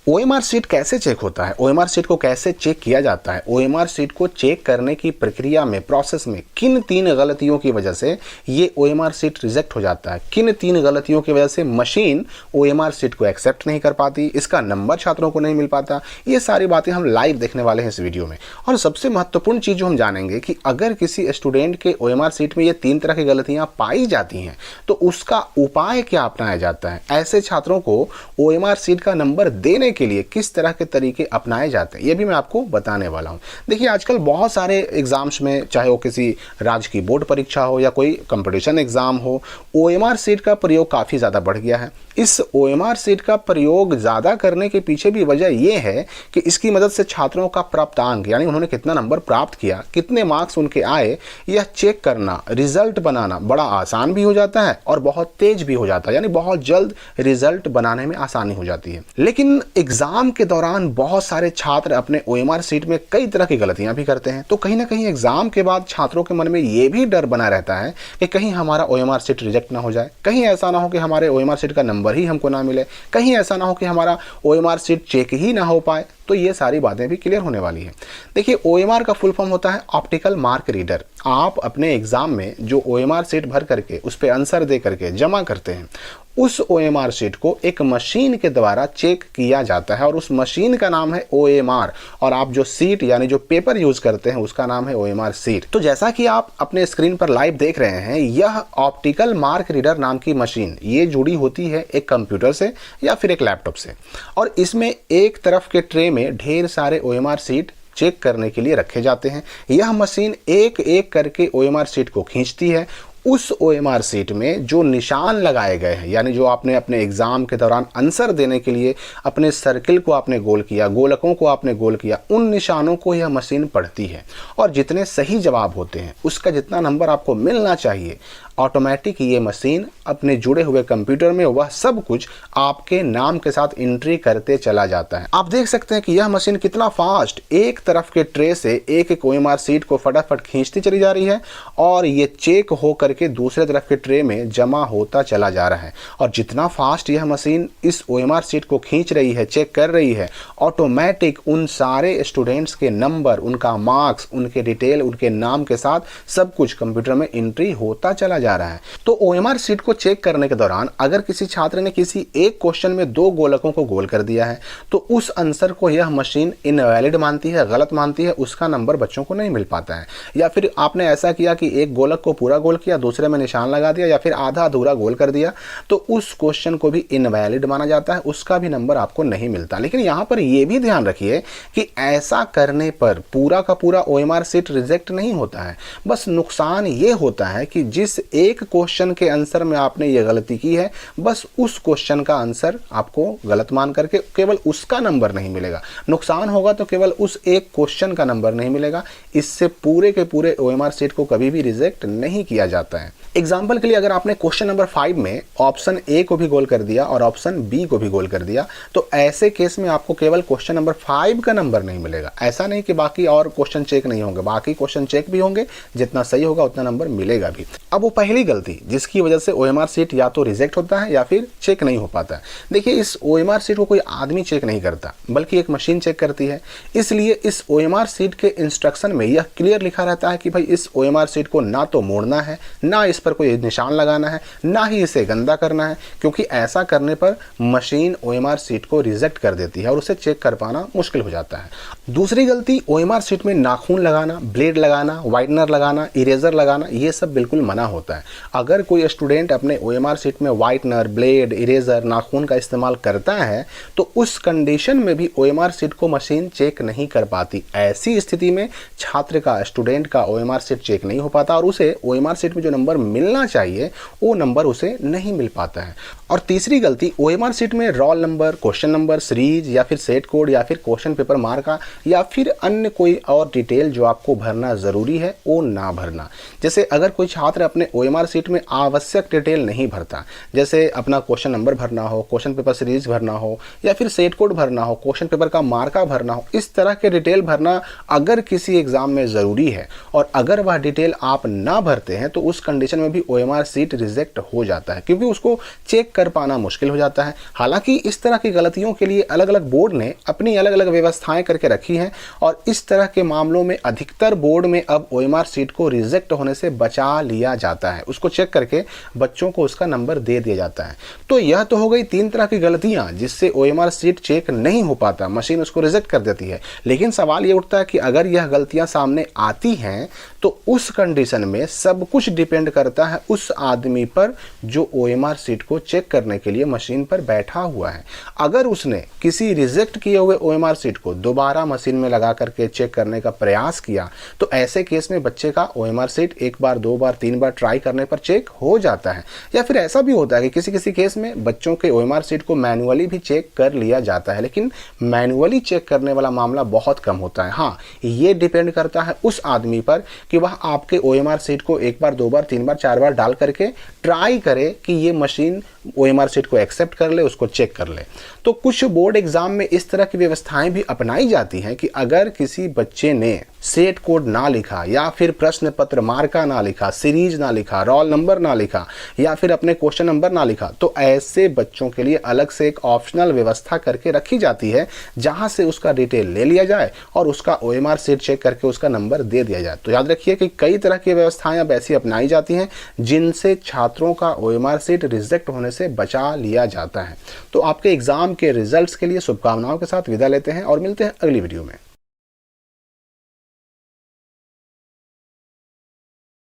OMR sheet कैसे check होता है, ओएमआर सीट को कैसे चेक किया जाता है, ओएमआर सीट को चेक करने की प्रक्रिया में, प्रोसेस में किन 3 गलतियों की वजह से ये ओएमआर सीट रिजेक्ट हो जाता है, किन 3 गलतियों की वजह से मशीन ओएमआर सीट को एक्सेप्ट नहीं कर पाती, इसका नंबर छात्रों को नहीं मिल पाता, ये सारी बातें हम लाइव देखने वाले हैं इस वीडियो में। और सबसे महत्वपूर्ण चीज जो हम जानेंगे कि अगर किसी स्टूडेंट के ओएमआर सीट में ये 3 तरह की गलतियां पाई जाती हैं तो उसका उपाय क्या अपनाया जाता है, ऐसे छात्रों को ओएमआर सीट का नंबर देने के लिए किस तरह के तरीके अपनाए जाते हैं, ये भी मैं आपको बताने वाला हूं। देखिए आजकल बहुत सारे एग्जाम्स में, चाहे वो किसी राज्य की बोर्ड परीक्षा हो या कोई कंपटीशन एग्जाम हो, ओएमआर सीट का प्रयोग काफ़ी ज़्यादा बढ़ गया है। इस ओएमआर सीट का प्रयोग ज़्यादा करने के पीछे भी वजह यह है कि इसकी मदद से छात्रों का प्राप्तांक, यानी उन्होंने कितना नंबर प्राप्त किया, कितने मार्क्स उनके आए, यह चेक करना, रिजल्ट बनाना बड़ा आसान भी हो जाता है और बहुत तेज भी हो जाता है, यानी बहुत जल्द रिजल्ट बनाने में आसानी हो जाती है। लेकिन एग्जाम के दौरान बहुत सारे छात्र अपने ओएमआर सीट में कई तरह की गलतियां भी करते हैं, तो कहीं ना कहीं एग्जाम के बाद छात्रों के मन में यह भी डर बना रहता है कि कहीं हमारा ओएमआर सीट रिजेक्ट ना हो जाए, कहीं ऐसा ना हो कि हमारे ओएमआर सीट का नंबर ही हमको ना मिले, कहीं ऐसा ना हो कि हमारा ओएमआर सीट चेक ही ना हो पाए। तो ये सारी बातें भी क्लियर होने वाली है। देखिए ओएमआर का फुल फॉर्म होता है ऑप्टिकल मार्क रीडर। आप अपने एग्जाम में जो ओएमआर सीट भर करके उस पर आंसर दे करके जमा करते हैं, उस ओएमआर सीट को एक मशीन के द्वारा चेक किया जाता है और उस मशीन का नाम है ओएमआर, और आप जो सीट यानी जो पेपर यूज करते हैं उसका नाम है ओएमआर सीट। तो जैसा कि आप अपने स्क्रीन पर लाइव देख रहे हैं, यह ऑप्टिकल मार्क रीडर नाम की मशीन ये जुड़ी होती है एक कंप्यूटर से या फिर एक लैपटॉप से, और इसमें एक तरफ के ट्रे में ढेर सारे ओएमआर सीट चेक करने के लिए रखे जाते हैं। यह मशीन एक एक करके ओएमआर सीट को खींचती है। उस ओएमआर सीट में जो निशान लगाए गए हैं, यानी जो आपने अपने एग्जाम के दौरान आंसर देने के लिए अपने सर्किल को आपने गोल किया, गोलकों को आपने गोल किया, उन निशानों को यह मशीन पढ़ती है और जितने सही जवाब होते हैं उसका जितना नंबर आपको मिलना चाहिए, ऑटोमेटिक ये मशीन अपने जुड़े हुए कंप्यूटर में वह सब कुछ आपके नाम के साथ एंट्री करते चला जाता है। आप देख सकते हैं कि यह मशीन कितना फास्ट एक तरफ के ट्रे से एक एक ओएमआर सीट को फटाफट खींचती चली जा रही है और ये चेक हो करके दूसरे तरफ के ट्रे में जमा होता चला जा रहा है। और जितना फास्ट यह मशीन इस ओएमआर सीट को खींच रही है, चेक कर रही है, ऑटोमेटिक उन सारे स्टूडेंट्स के नंबर, उनका मार्क्स, उनके डिटेल, उनके नाम के साथ सब कुछ कंप्यूटर में एंट्री होता चला जा रहा है। तो ओएमआर सीट को चेक करने के दौरान अगर किसी छात्र ने किसी एक क्वेश्चन में 2 गोलकों को गोल कर दिया है तो उस आंसर को यह मशीन इनवैलिड मानती है, गलत मानती है, उसका नंबर बच्चों को नहीं मिल पाता है। या फिर आपने ऐसा किया कि एक गोलक को पूरा गोल किया, दूसरे में निशान लगा दिया, या फिर आधा अधूरा गोल कर दिया, तो उस क्वेश्चन को भी इनवैलिड माना जाता है, उसका भी नंबर आपको नहीं मिलता। लेकिन यहां पर यह भी ध्यान रखिए कि ऐसा करने पर पूरा का पूरा ओएमआर सीट रिजेक्ट नहीं होता है, बस नुकसान यह होता है कि जिस एक क्वेश्चन के आंसर में आपने ये गलती की है, बस उस क्वेश्चन का आंसर आपको गलत मान करके केवल उसका नंबर नहीं मिलेगा। नुकसान होगा तो केवल उस एक क्वेश्चन का नंबर नहीं मिलेगा, इससे पूरे के पूरे ओएमआर सीट को कभी भी रिजेक्ट नहीं किया जाता है। एग्जाम्पल के लिए अगर आपने क्वेश्चन नंबर 5 में ऑप्शन ए को भी गोल कर दिया और ऑप्शन बी को भी गोल कर दिया, तो ऐसे केस में आपको केवल क्वेश्चन नंबर 5 का नंबर नहीं मिलेगा। ऐसा नहीं कि बाकी और क्वेश्चन चेक नहीं होंगे, बाकी क्वेश्चन चेक भी होंगे, जितना सही होगा उतना नंबर मिलेगा भी। अब वो पहली गलती जिसकी वजह से ओएमआर सीट या तो रिजेक्ट होता है या फिर चेक नहीं हो पाता है। देखिए इस ओएमआर सीट को कोई आदमी चेक नहीं करता बल्कि एक मशीन चेक करती है, इसलिए इस ओएमआर सीट के इंस्ट्रक्शन में यह क्लियर लिखा रहता है कि भाई इस ओएमआर सीट को ना तो मोड़ना है, ना इस पर कोई निशान लगाना है, ना ही इसे गंदा करना है, क्योंकि ऐसा करने पर मशीन ओएमआर सीट को रिजेक्ट कर देती है और उसे चेक कर पाना मुश्किल हो जाता है। दूसरी गलती, ओएमआर सीट में नाखून लगाना, ब्लेड लगाना, वाइटनर लगाना, इरेजर लगाना, ये सब बिल्कुल मना होता है। अगर कोई स्टूडेंट अपने ओएमआर सीट में वाइटनर, ब्लेड, इरेजर, नाखून का इस्तेमाल करता है तो उस कंडीशन में भी ओएमआर सीट को मशीन चेक नहीं कर पाती। ऐसी स्थिति में छात्र का, स्टूडेंट का ओएमआर सीट चेक नहीं हो पाता और उसे ओएमआर सीट में जो नंबर मिलना चाहिए वो नंबर उसे नहीं मिल पाता है। और तीसरी गलती, ओएमआर सीट में roll number, question number, series या फिर सेट कोड या फिर क्वेश्चन पेपर मार्का या फिर अन्य कोई और डिटेल जो आपको भरना जरूरी है वो ना भरना। जैसे अगर कोई छात्र अपने OMR सीट में आवश्यक डिटेल नहीं भरता, जैसे अपना क्वेश्चन नंबर भरना हो, क्वेश्चन पेपर सीरीज भरना हो, या फिर सेट कोड भरना हो, क्वेश्चन पेपर का मार्का भरना हो, इस तरह के डिटेल भरना अगर किसी एग्जाम में ज़रूरी है और अगर वह डिटेल आप ना भरते हैं तो उस कंडीशन में भी OMR सीट रिजेक्ट हो जाता है, क्योंकि उसको चेक कर पाना मुश्किल हो जाता है। हालांकि इस तरह की गलतियों के लिए अलग अलग बोर्ड ने अपनी अलग अलग व्यवस्थाएं करके रखी हैं और इस तरह के मामलों में अधिकतर बोर्ड में अब OMR सीट को रिजेक्ट होने से बचा लिया जाता है, उसको चेक करके बच्चों को उसका नंबर दे दिया जाता है। तो यह तो हो गई 3 तरह की गलतियां जिससे OMR सीट चेक नहीं हो पाता, मशीन उसको रिजेक्ट कर देती है। लेकिन सवाल ये उठता है कि अगर यह गलतियां सामने आती हैं तो उस कंडीशन में सब कुछ डिपेंड करता है उस आदमी पर जो OMR सीट को चेक करने के लिए मशीन पर बैठा हुआ है। अगर उसने किसी रिजेक्ट किए हुए OMR सीट को दोबारा मशीन में लगा करके चेक करने का प्रयास किया तो ऐसे केस में बच्चे का OMR सीट 1 बार 2 बार 3 बार ट्राई करने पर चेक हो जाता है। या फिर ऐसा भी होता है कि किसी किसी केस में बच्चों के OMR सीट को मैनुअली भी चेक कर लिया जाता है, लेकिन मैनुअली चेक करने वाला मामला बहुत कम होता है। हाँ, ये डिपेंड करता है उस आदमी पर कि वह आपके OMR सीट को 1 बार 2 बार 3 बार 4 बार डाल करके ट्राई करे कि ये मशीन OMR सीट को एक्सेप्ट कर ले, उसको चेक कर ले। तो कुछ बोर्ड एग्जाम में इस तरह की व्यवस्थाएं भी अपनाई जाती हैं कि अगर किसी बच्चे ने सेट कोड ना लिखा या फिर प्रश्न पत्र मार्का ना लिखा, सीरीज ना लिखा, रोल नंबर ना लिखा या फिर अपने क्वेश्चन नंबर ना लिखा, तो ऐसे बच्चों के लिए अलग से एक ऑप्शनल व्यवस्था करके रखी जाती है जहां से उसका डिटेल ले लिया जाए और उसका OMR सीट चेक करके उसका नंबर दे दिया जाए। तो याद रखिए कि कई तरह की व्यवस्थाएं अब ऐसी अपनाई जाती हैं जिनसे छात्रों का OMR सीट रिजेक्ट होने से बचा लिया जाता है। तो आपके एग्जाम के रिजल्ट्स के लिए शुभकामनाओं के साथ विदा लेते हैं और मिलते हैं अगली वीडियो में।